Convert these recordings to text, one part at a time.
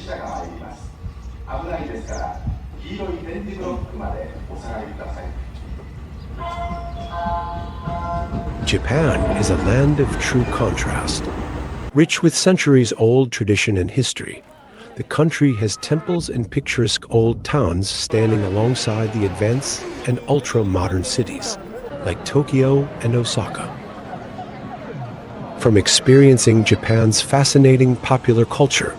車が参ります。危ないですから、黄色い点字ブロックまでお下がりください。Japan is a land of true contrast. Rich with centuries-old tradition and history, the country has temples and picturesque old towns standing alongside the advanced and ultra-modern cities, like Tokyo and Osaka. From experiencing Japan's fascinating popular culture,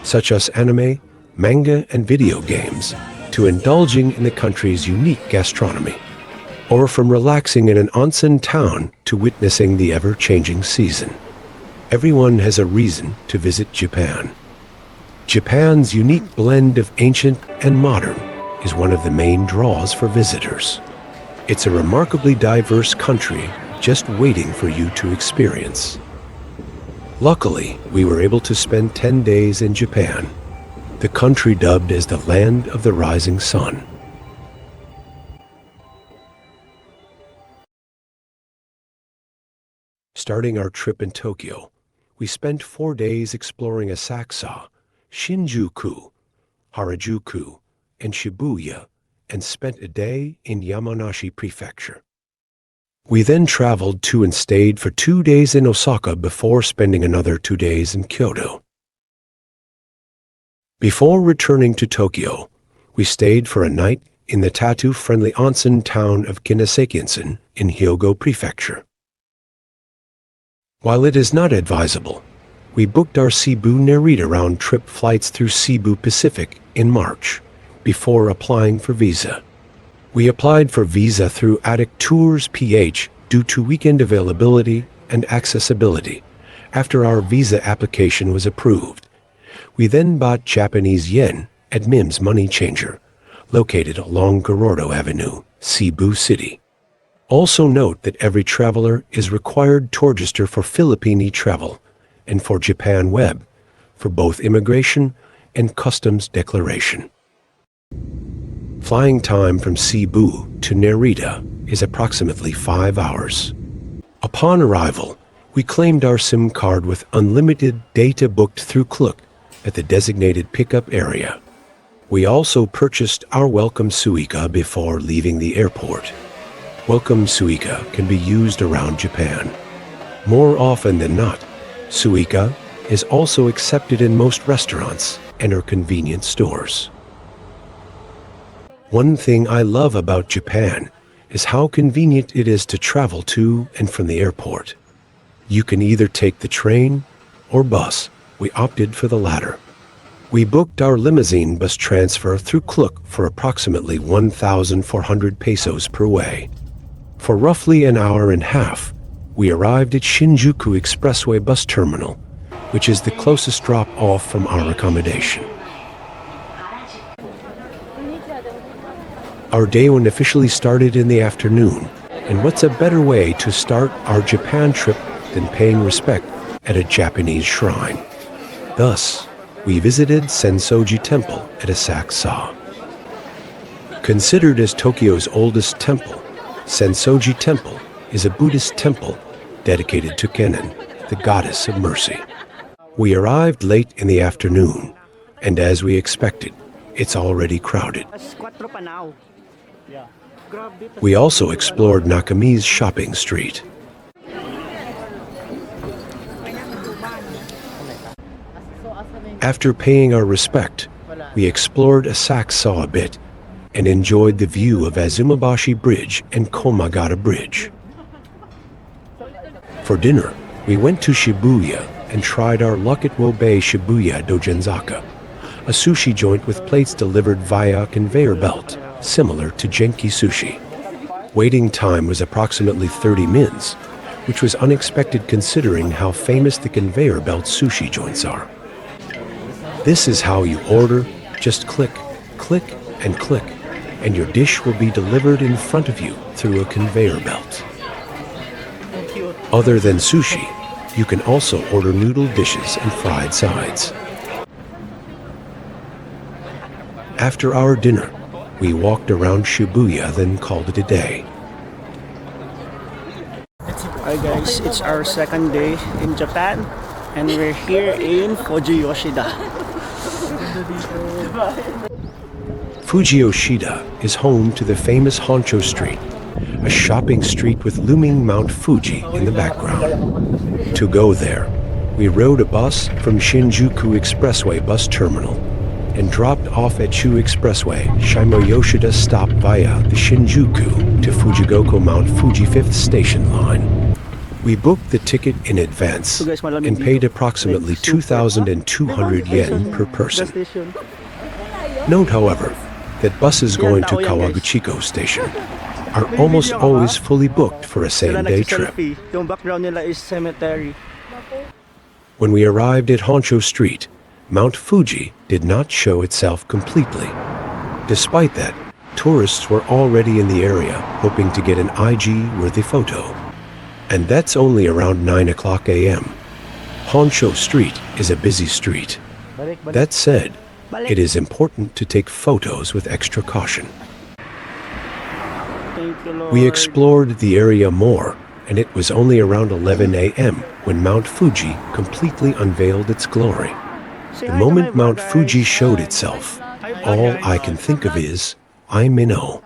such as anime, manga, and video games, to indulging in the country's unique gastronomy, or from relaxing in an onsen town to witnessing the ever-changing season. Everyone has a reason to visit Japan. Japan's unique blend of ancient and modern is one of the main draws for visitors. It's a remarkably diverse country just waiting for you to experience. Luckily, we were able to spend 10 days in Japan, the country dubbed as the Land of the Rising Sun. Starting our trip in Tokyo, we spent 4 days exploring Asakusa, Shinjuku, Harajuku, and Shibuya, and spent a day in Yamanashi Prefecture. We then traveled to and stayed for 2 days in Osaka before spending another 2 days in Kyoto. Before returning to Tokyo, we stayed for a night in the tattoo-friendly onsen town of Kinosaki in Hyogo Prefecture. While it is not advisable, we booked our Cebu-Narita round-trip flights through Cebu Pacific in March, before applying for visa. We applied for visa through Attic Tours PH due to weekend availability and accessibility. After our visa application was approved, we then bought Japanese yen at MIM's Money Changer, located along Gorordo Avenue, Cebu City. Also note that every traveler is required to register for Philippine e-travel and for Japan Web for both immigration and customs declaration. Flying time from Cebu to Narita is approximately 5 hours. Upon arrival, we claimed our SIM card with unlimited data booked through Klook at the designated pickup area. We also purchased our Welcome Suica before leaving the airport. Welcome Suica can be used around Japan. More often than not, Suica is also accepted in most restaurants and or convenience stores. One thing I love about Japan is how convenient it is to travel to and from the airport. You can either take the train or bus. We opted for the latter. We booked our limousine bus transfer through Klook for approximately 1,400 pesos per way. For roughly an hour and a half, we arrived at Shinjuku Expressway Bus Terminal, which is the closest drop-off from our accommodation. Our day one officially started in the afternoon, and what's a better way to start our Japan trip than paying respect at a Japanese shrine? Thus, we visited Sensoji Temple at Asakusa. Considered as Tokyo's oldest temple, Sensoji Temple is a Buddhist temple dedicated to Kennen, the goddess of mercy. We arrived late in the afternoon, and as we expected, it's already crowded. We also explored Nakami's shopping street. After paying our respect, we explored Asakusa a bit and enjoyed the view of Azumabashi Bridge and Komagata Bridge. For dinner, we went to Shibuya and tried our luck at Wobei Shibuya Dojenzaka, a sushi joint with plates delivered via a conveyor belt, similar to Genki sushi. Waiting time was approximately 30 minutes, which was unexpected considering how famous the conveyor belt sushi joints are. This is how you order, just click, click, and click, and your dish will be delivered in front of you through a conveyor belt. Other than sushi, you can also order noodle dishes and fried sides. After our dinner, we walked around Shibuya, then called it a day. Hi guys, it's our second day in Japan and we're here in Fujiyoshida. Fujiyoshida is home to the famous Honcho Street, a shopping street with looming Mount Fuji in the background. To go there, we rode a bus from Shinjuku Expressway bus terminal and dropped off at Chu Expressway Shimoyoshida stop via the Shinjuku to Fujigoko Mount Fuji 5th station line. We booked the ticket in advance and paid approximately 2,200 yen per person. Note, however, that buses going to Kawaguchiko station are almost always fully booked for a same-day trip. Yung background nila is cemetery. When we arrived at Honcho Street, Mount Fuji did not show itself completely. Despite that, tourists were already in the area hoping to get an IG-worthy photo. And that's only around 9 o'clock a.m. Honcho Street is a busy street. That said, it is important to take photos with extra caution. We explored the area more, and it was only around 11 a.m. when Mount Fuji completely unveiled its glory. The moment Mount Fuji showed itself, all I can think of is, I'm in awe.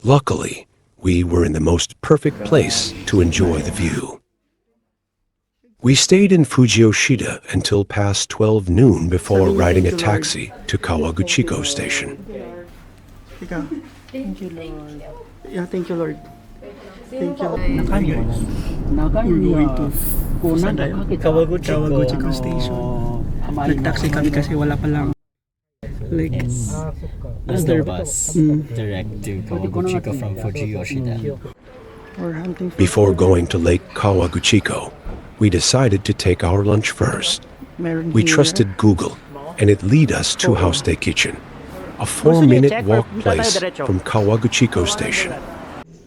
Luckily, we were in the most perfect place to enjoy the view. We stayed in Fujiyoshida until past 12 noon before riding a taxi to Kawaguchiko station. Thank you, Lord. Yeah, thank you, Lord. Thank you. We're going to Kawaguchiko station. Nag-taxi kami kasi wala pa lang. Like, Another bus direct to Kawaguchiko from Fujiyoshida. we're hunting for Before going to Lake Kawaguchiko, we decided to take our lunch first. meron We here. trusted Google, and it led us to House Day Kitchen, a 4-minute walk place from Kawaguchiko station.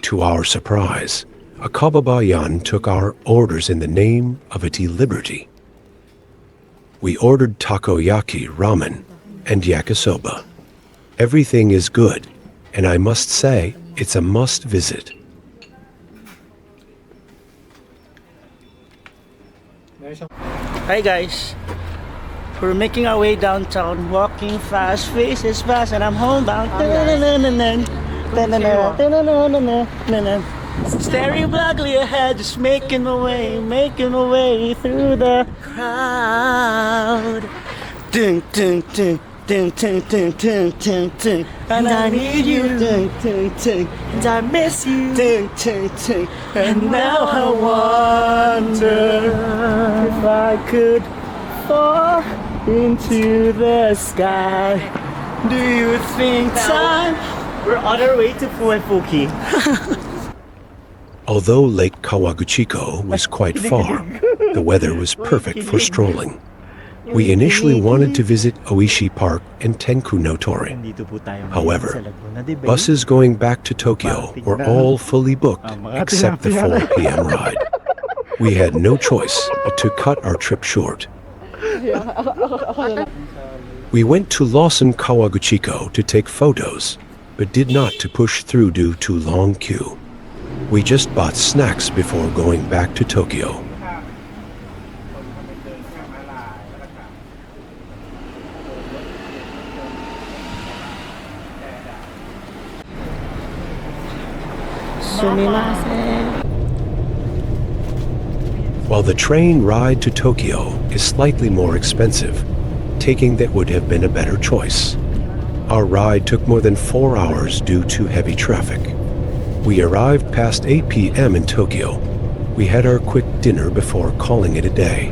To our surprise, a kababayan took our orders in the name of Iti Liberty. We ordered takoyaki, ramen, and yakisoba. Everything is good, and I must say it's a must visit. Hi guys, we're making our way downtown, walking fast, faces fast, and I'm homebound. Staring blankly ahead, just making my way through the crowd. Ding, ding, ding, ding, ding, ding, ding, ding, ding. And I need you, ding, ding, ding. And I miss you, ding, ding, ding. And now I wonder if I could fall into the sky. Do you think time? We're on our way to Fuefuki. Although Lake Kawaguchiko was quite far, the weather was perfect for strolling. We initially wanted to visit Oishi Park and Tenku no Tori. However, buses going back to Tokyo were all fully booked except the 4 p.m. ride. We had no choice but to cut our trip short. We went to Lawson Kawaguchiko to take photos, but did not to push through due to long queue. We just bought snacks before going back to Tokyo. While the train ride to Tokyo is slightly more expensive, taking that would have been a better choice. Our ride took more than 4 hours due to heavy traffic. We arrived past 8 p.m. in Tokyo. We had our quick dinner before calling it a day.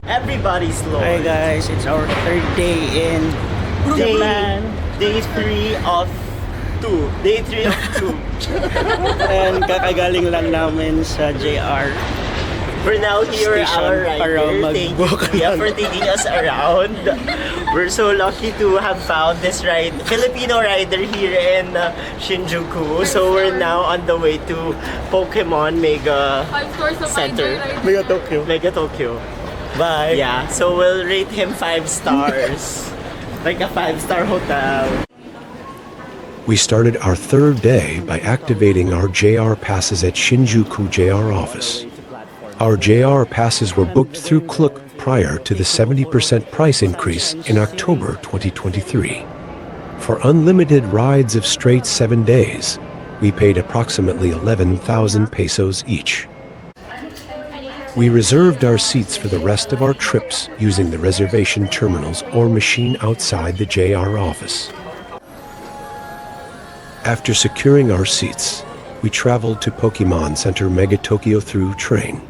Everybody's slow. Hi guys, it's our third day in Japan. Day 3 of 2. Day 3 of 2. And kakagaling lang namin sa JR. We're now here at our rider. For taking us around. We're so lucky to have found this Filipino rider here in Shinjuku. So we're now on the way to Pokemon Mega Center. Mega Tokyo. Bye. Yeah, so we'll rate him 5 stars. Like a 5-star hotel. We started our third day by activating our JR passes at Shinjuku JR office. Our JR passes were booked through Klook prior to the 70% price increase in October 2023. For unlimited rides of straight 7 days, we paid approximately 11,000 pesos each. We reserved our seats for the rest of our trips using the reservation terminals or machine outside the JR office. After securing our seats, we traveled to Pokemon Center Mega Tokyo through train.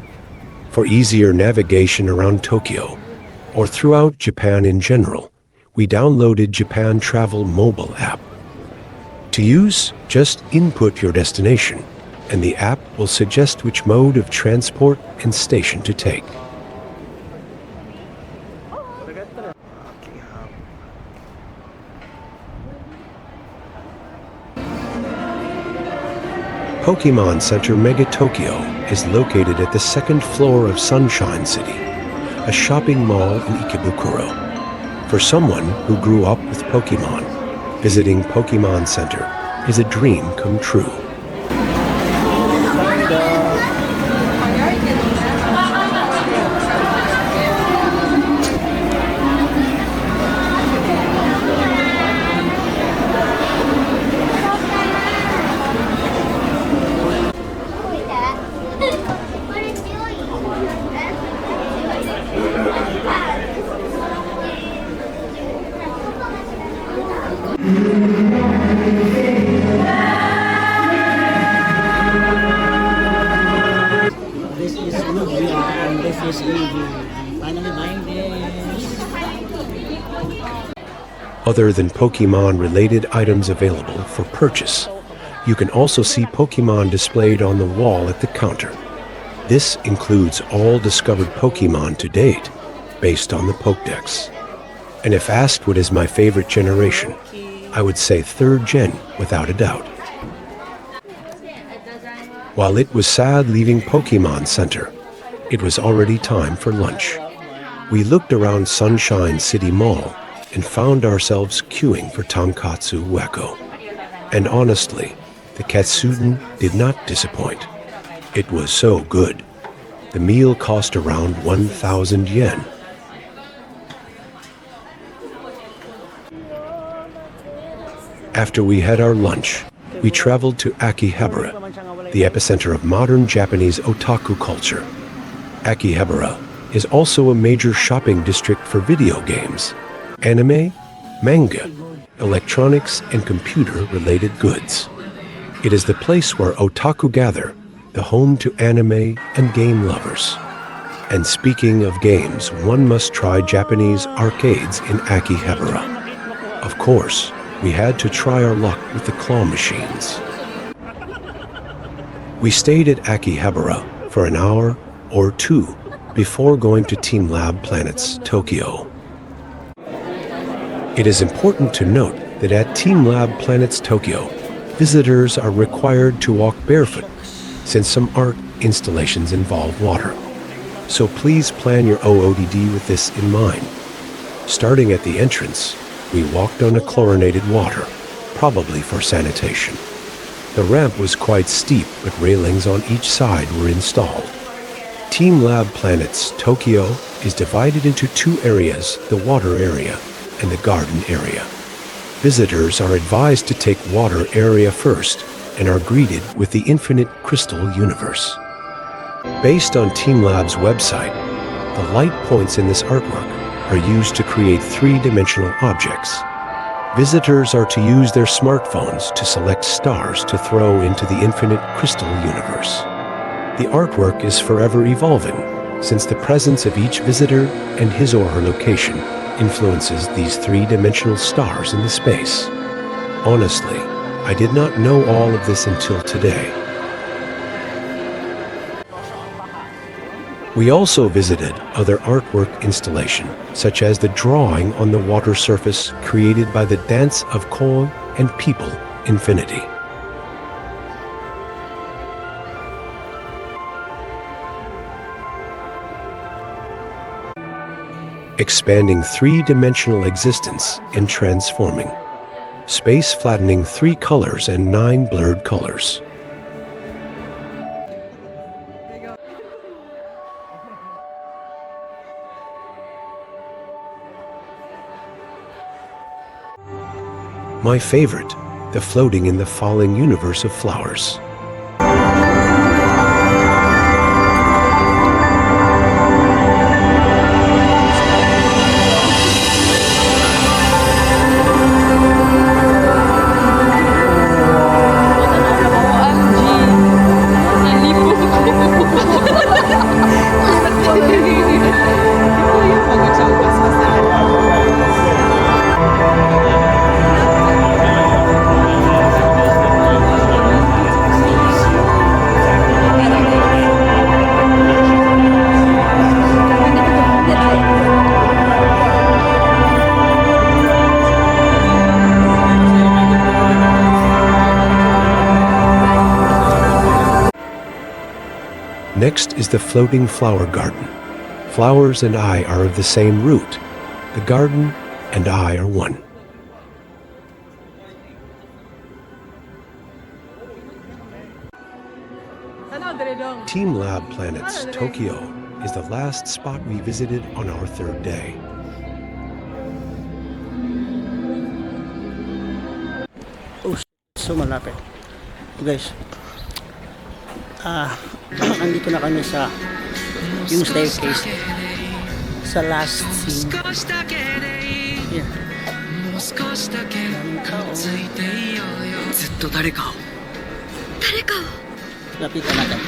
For easier navigation around Tokyo, or throughout Japan in general, we downloaded Japan Travel mobile app. To use, just input your destination, and the app will suggest which mode of transport and station to take. Pokemon Center Mega Tokyo is located at the second floor of Sunshine City, a shopping mall in Ikebukuro. For someone who grew up with Pokemon, visiting Pokemon Center is a dream come true. This is VR and this is AV. Finally buying this. Other than Pokemon-related items available for purchase, you can also see Pokemon displayed on the wall at the counter. This includes all discovered Pokemon to date, based on the Pokédex. And if asked what is my favorite generation, I would say 3rd gen without a doubt. While it was sad leaving Pokemon Center, it was already time for lunch. We looked around Sunshine City Mall and found ourselves queuing for Tonkatsu Weko. And honestly, the katsudon did not disappoint. It was so good. The meal cost around 1,000 yen. After we had our lunch, we traveled to Akihabara, the epicenter of modern Japanese otaku culture. Akihabara is also a major shopping district for video games, anime, manga, electronics, and computer-related goods. It is the place where otaku gather, the home to anime and game lovers. And speaking of games, one must try Japanese arcades in Akihabara. Of course, we had to try our luck with the claw machines. We stayed at Akihabara for an hour or two before going to Team Lab Planet's Tokyo. It is important to note that at Team Lab Planet's Tokyo, visitors are required to walk barefoot since some art installations involve water. So please plan your OOTD with this in mind. Starting at the entrance, we walked on a chlorinated water, probably for sanitation. The ramp was quite steep, but railings on each side were installed. Team Lab Planet's Tokyo is divided into 2 areas, the water area and the garden area. Visitors are advised to take water area first and are greeted with the infinite crystal universe. Based on Team Lab's website, the light points in this artwork are used to create 3-dimensional objects. Visitors are to use their smartphones to select stars to throw into the infinite crystal universe. The artwork is forever evolving, since the presence of each visitor and his or her location influences these 3-dimensional stars in the space. Honestly, I did not know all of this until today. We also visited other artwork installation, such as the drawing on the water surface created by the Dance of Koi and People Infinity. Expanding 3-dimensional existence and transforming. Space flattening 3 colors and 9 blurred colors. My favorite, the floating in the falling universe of flowers. Next is the floating flower garden. Flowers and I are of the same root. The garden and I are one. Team Lab Planet's Tokyo is the last spot we visited on our third day. Oh, so malapit. Guys, andito na kami sa yung staircase sa last scene. Yeah. Lapitan natin.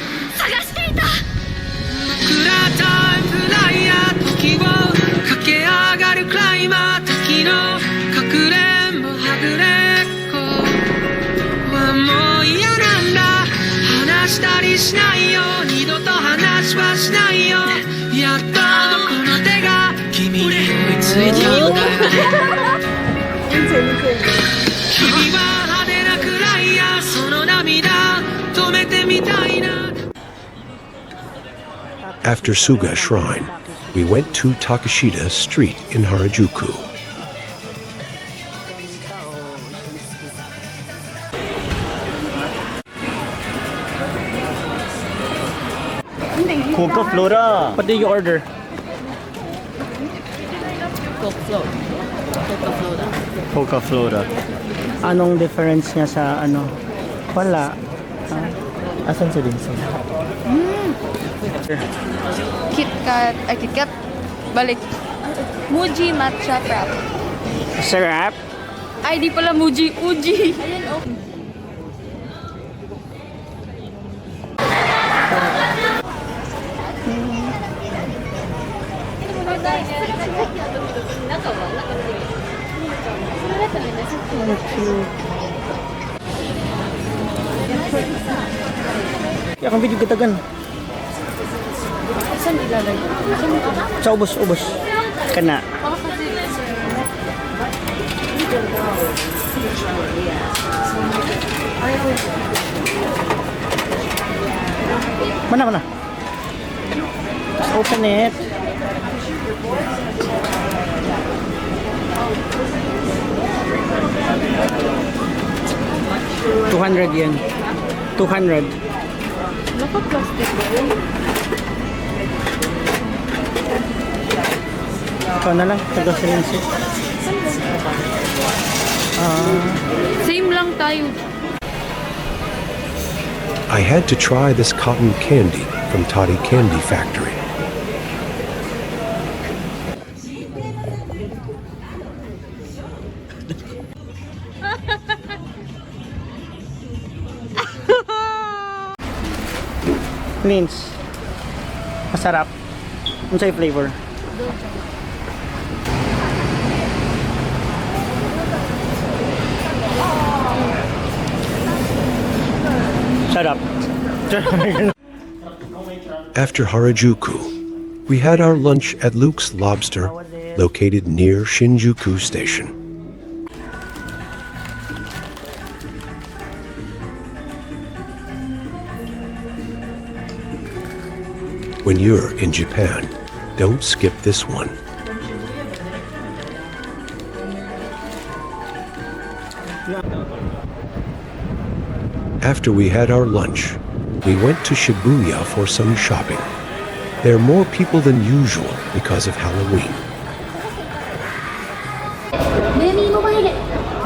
After Suga Shrine, we went to Takeshita Street in Harajuku. Coca Flora. What did you order? Coca Flora. Anong difference niya sa ano? Wala. Asan sa din? KitKat, balik. Muji matcha frap. Sarap? Ay, di pala Muji, Uji. Ya kang video katagan. Saan ilalagay? Sa ubos. Kana. Mana? Just open it. yen. 200. Naka-plastic ba yun? Ikaw na lang, taga-silensi. Same lang tayo. I had to try this cotton candy from Toddy Candy Factory. Mints. Masarap. Ano sa'yo flavor? Shut up. After Harajuku, we had our lunch at Luke's Lobster, located near Shinjuku Station. When you're in Japan, don't skip this one. After we had our lunch, we went to Shibuya for some shopping. There are more people than usual because of Halloween. ムーミーモバイル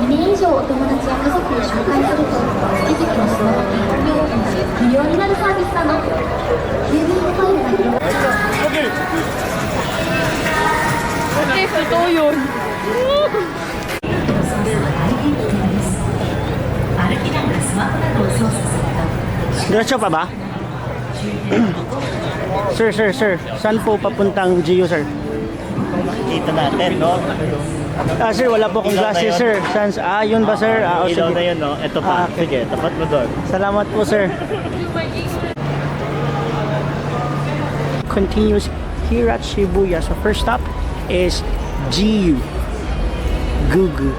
2年以上をお友達や家族に紹介すると月々のスマホ利用料金で無料になるサービスなの。郵便ファイルが広がる。Totoo yun. Diretso pa ba? Sir, saan po papuntang GU, sir? Kita natin, no? Sir, wala po akong glasses, sir. Saan? Yun ba, sir? Ilaw na yun, no? Ito pa. Okay. Sige, tapat mo doon. Salamat po, sir. Continues here at Shibuya. So first stop is GU. Gugu.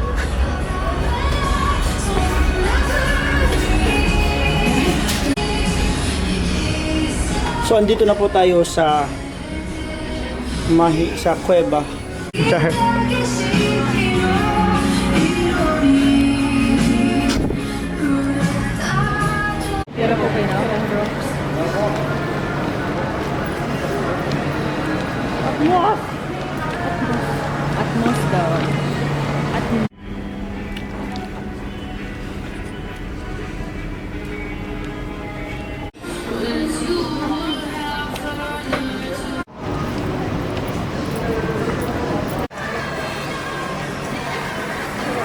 So andito na po tayo sa sa kuweba. Char. Pero okay na, bro. Atmos daw.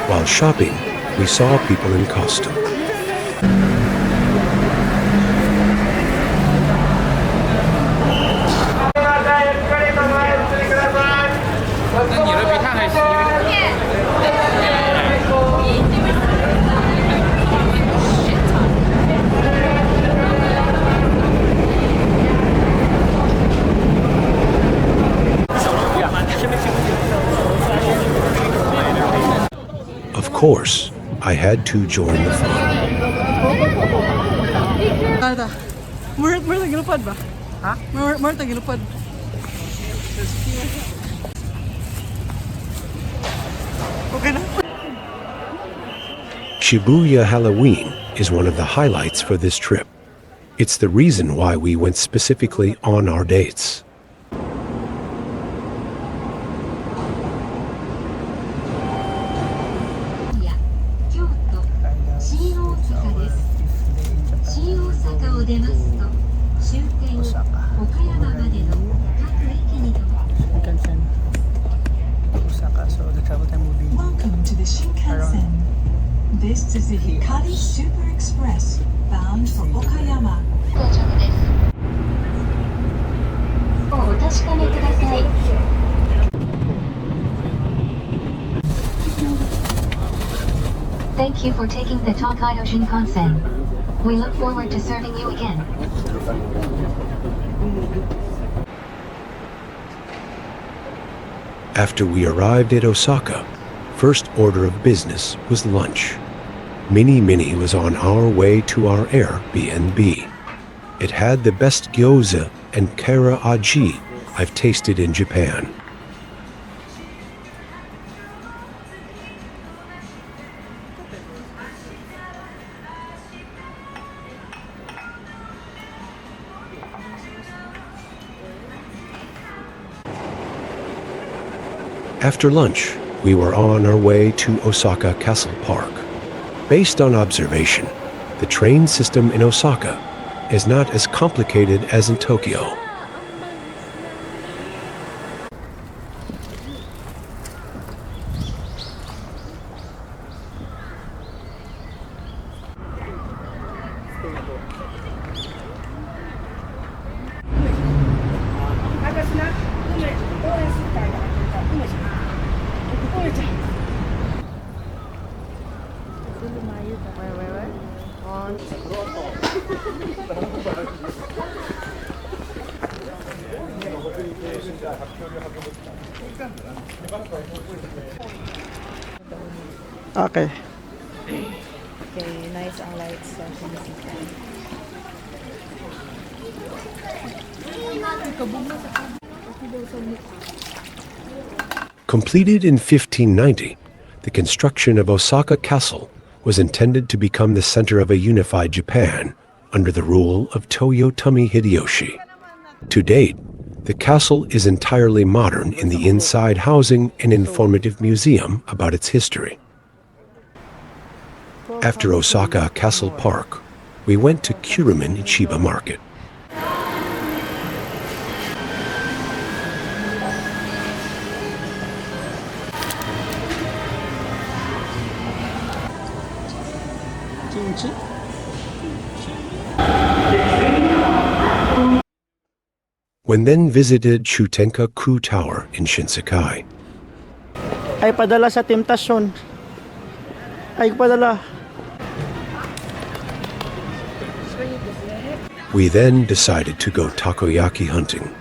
While shopping, we saw people in costume. Of course, I had to join the fun. More tagilupad ba? Ha? More tagilupad. Okay na. Shibuya Halloween is one of the highlights for this trip. It's the reason why we went specifically on our dates. Osaka, so the travel time will be Welcome to the Shinkansen. This is the Hikari Super Express bound for Okayama. 到着です。お確かめください。Thank you for taking the Tokaido Shinkansen. We look forward to serving you again. After we arrived at Osaka, first order of business was lunch. Mini was on our way to our Airbnb. It had the best gyoza and kara aji I've tasted in Japan. After lunch, we were on our way to Osaka Castle Park. Based on observation, the train system in Osaka is not as complicated as in Tokyo. Okay. Okay, nice ang lights. Completed in 1590, the construction of Osaka Castle was intended to become the center of a unified Japan under the rule of Toyotomi Hideyoshi. To date, the castle is entirely modern in the inside, housing an informative museum about its history. After Osaka Castle Park, we went to Kurumin Ichiba Market. When then visited Shutenka-ku Tower in Shinsekai. Ay padala sa Temptasyon. Ay padala. We then decided to go takoyaki hunting.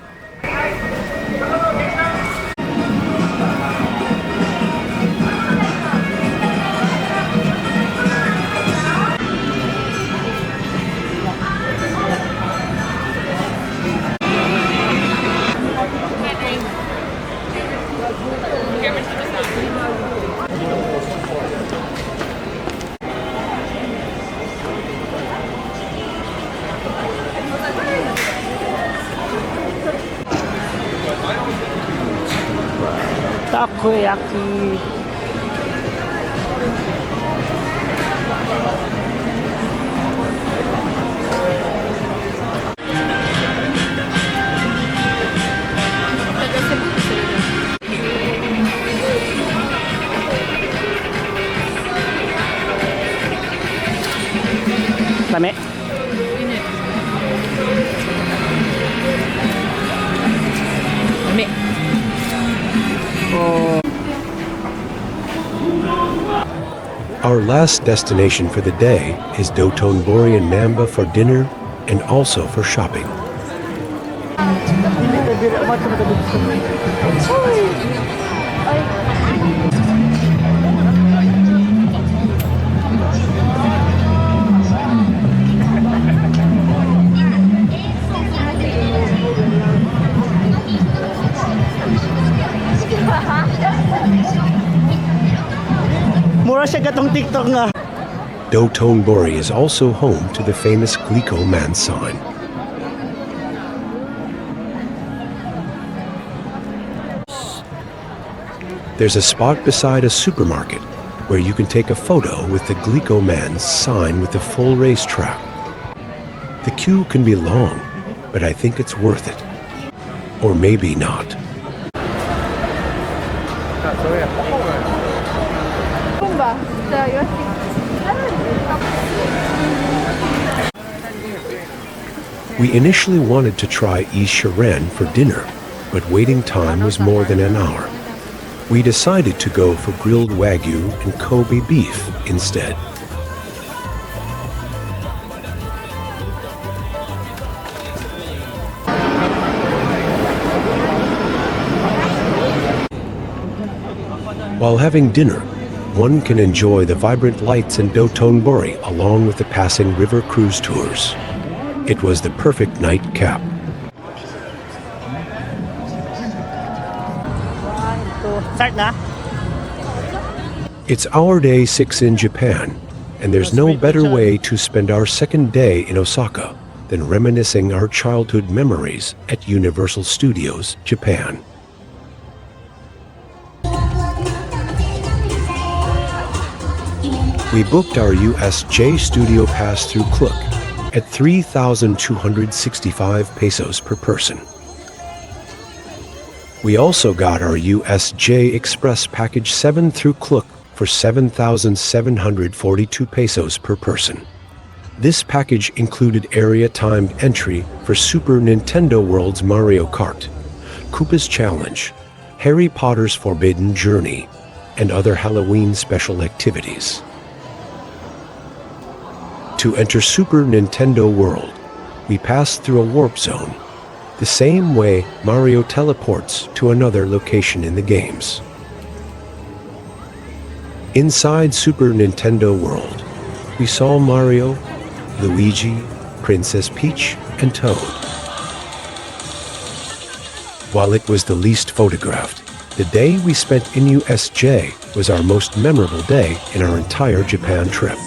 Takoyaki. Lame. Our last destination for the day is Dotonbori and Namba for dinner and also for shopping. Mura siya gatong TikTok nga. Dotonbori is also home to the famous Glico Man sign. There's a spot beside a supermarket where you can take a photo with the Glico Man's sign with the full racetrack. The queue can be long, but I think it's worth it. Or maybe not. We initially wanted to try Ishiren for dinner, but waiting time was more than an hour. We decided to go for grilled Wagyu and Kobe beef instead. While having dinner, one can enjoy the vibrant lights in Dotonbori along with the passing river cruise tours. It was the perfect nightcap. Start na. It's our day 6 in Japan, and there's no better way to spend our second day in Osaka than reminiscing our childhood memories at Universal Studios, Japan. We booked our USJ Studio Pass through Klook at 3,265 pesos per person. We also got our USJ Express Package 7 through Klook for 7,742 pesos per person. This package included area-timed entry for Super Nintendo World's Mario Kart, Koopa's Challenge, Harry Potter's Forbidden Journey, and other Halloween special activities. To enter Super Nintendo World, we passed through a warp zone, the same way Mario teleports to another location in the games. Inside Super Nintendo World, we saw Mario, Luigi, Princess Peach, and Toad. While it was the least photographed, the day we spent in USJ was our most memorable day in our entire Japan trip.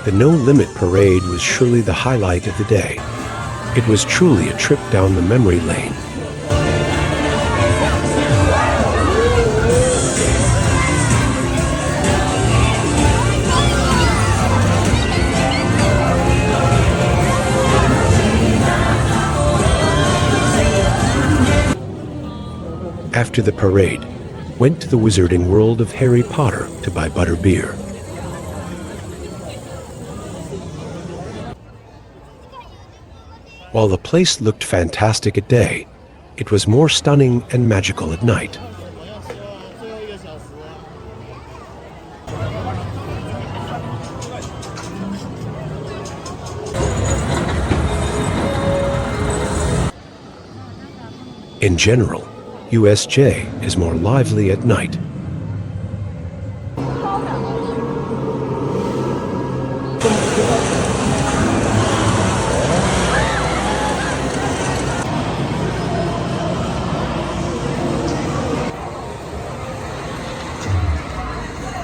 The No Limit Parade was surely the highlight of the day. It was truly a trip down the memory lane. After the parade, went to the wizarding world of Harry Potter to buy butterbeer. While the place looked fantastic at day, it was more stunning and magical at night. In general, USJ is more lively at night.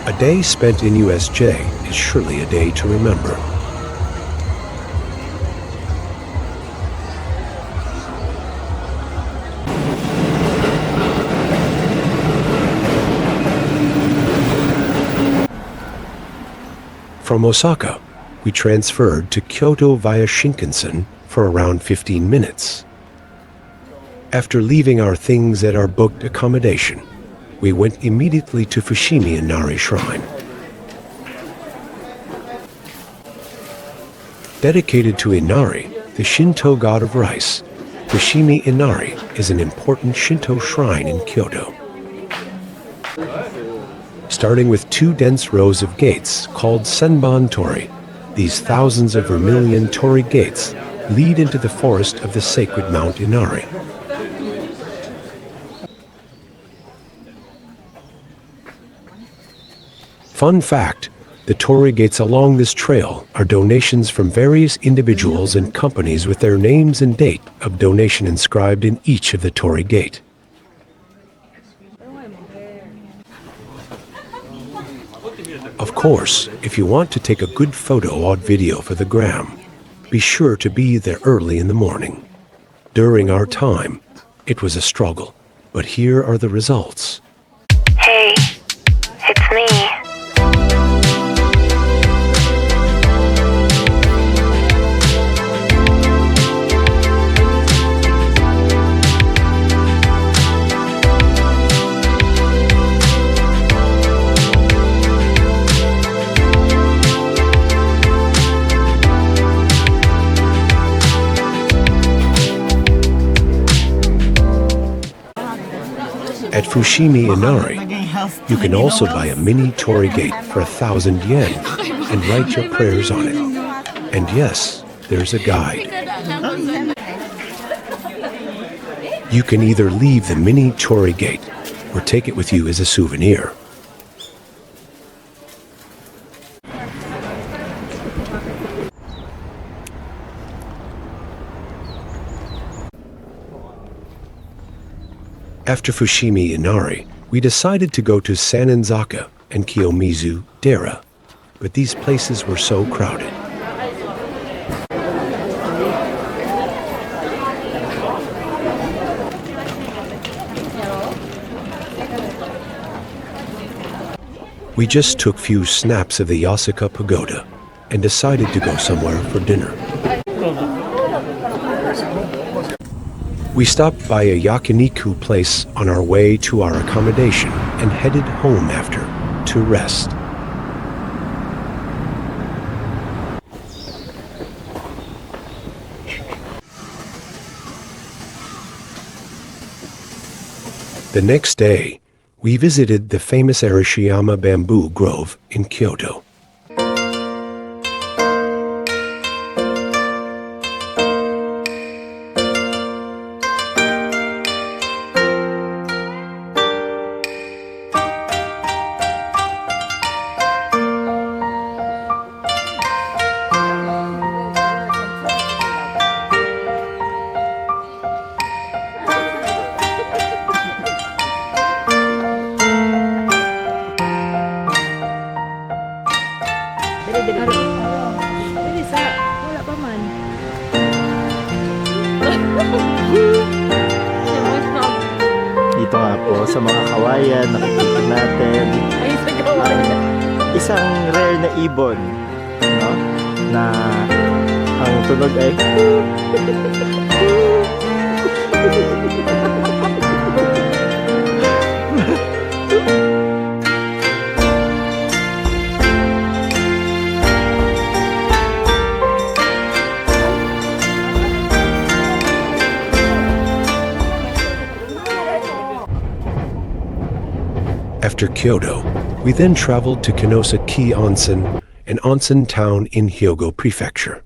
A day spent in USJ is surely a day to remember. From Osaka, we transferred to Kyoto via Shinkansen for around 15 minutes. After leaving our things at our booked accommodation, we went immediately to Fushimi Inari Shrine. Dedicated to Inari, the Shinto god of rice, Fushimi Inari is an important Shinto shrine in Kyoto. Starting with two dense rows of gates called Senban Tori, these thousands of vermilion torii gates lead into the forest of the sacred Mount Inari. Fun fact, the torii gates along this trail are donations from various individuals and companies with their names and date of donation inscribed in each of the torii gate. Of course, if you want to take a good photo or video for the gram, be sure to be there early in the morning. During our time, it was a struggle, but here are the results. Hey, it's me. At Fushimi Inari, you can also buy a mini torii gate for 1,000 yen and write your prayers on it. And yes, there's a guide. You can either leave the mini torii gate or take it with you as a souvenir. After Fushimi Inari, we decided to go to Sanenzaka and Kiyomizu Dera, but these places were so crowded. We just took few snaps of the Yasuka Pagoda and decided to go somewhere for dinner. We stopped by a yakiniku place on our way to our accommodation and headed home after to rest. The next day, we visited the famous Arashiyama bamboo grove in Kyoto. Dito nga po sa mga kawayan, nakikita natin isang rare na ibon, no? Na ang tunog ay After Kyoto, we then traveled to Kinosaki Onsen, an onsen town in Hyogo Prefecture.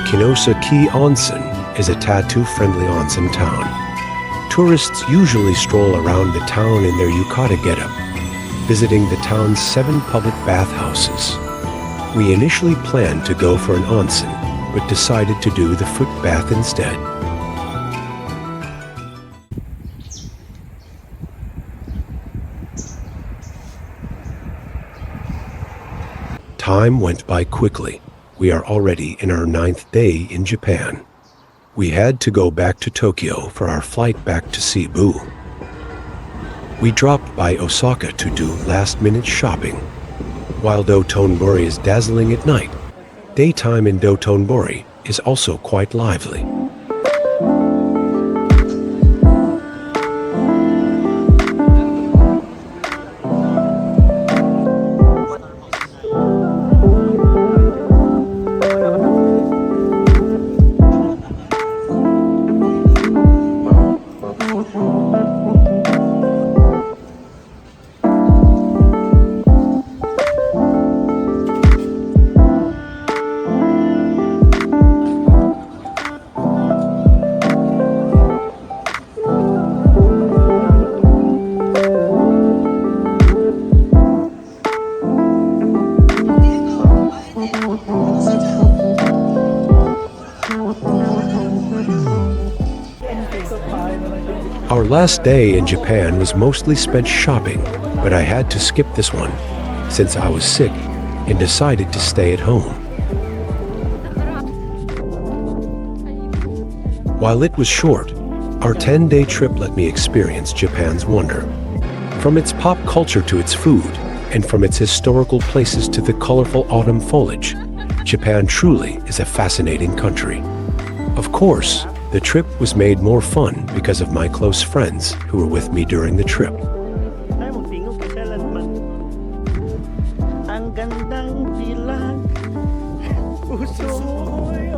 Kinosaki Onsen is a tattoo-friendly onsen town. Tourists usually stroll around the town in their yukata getup, visiting the town's 7 public bathhouses. We initially planned to go for an onsen, but decided to do the foot bath instead. Time went by quickly. We are already in our 9th day in Japan. We had to go back to Tokyo for our flight back to Cebu. We dropped by Osaka to do last-minute shopping. While Dotonbori is dazzling at night, daytime in Dotonbori is also quite lively. Our last day in Japan was mostly spent shopping, but I had to skip this one since I was sick and decided to stay at home. While it was short, our 10-day trip let me experience Japan's wonder. From its pop culture to its food, and from its historical places to the colorful autumn foliage, Japan truly is a fascinating country. Of course, the trip was made more fun because of my close friends who were with me during the trip. Ang gandang dilag, puso mo'y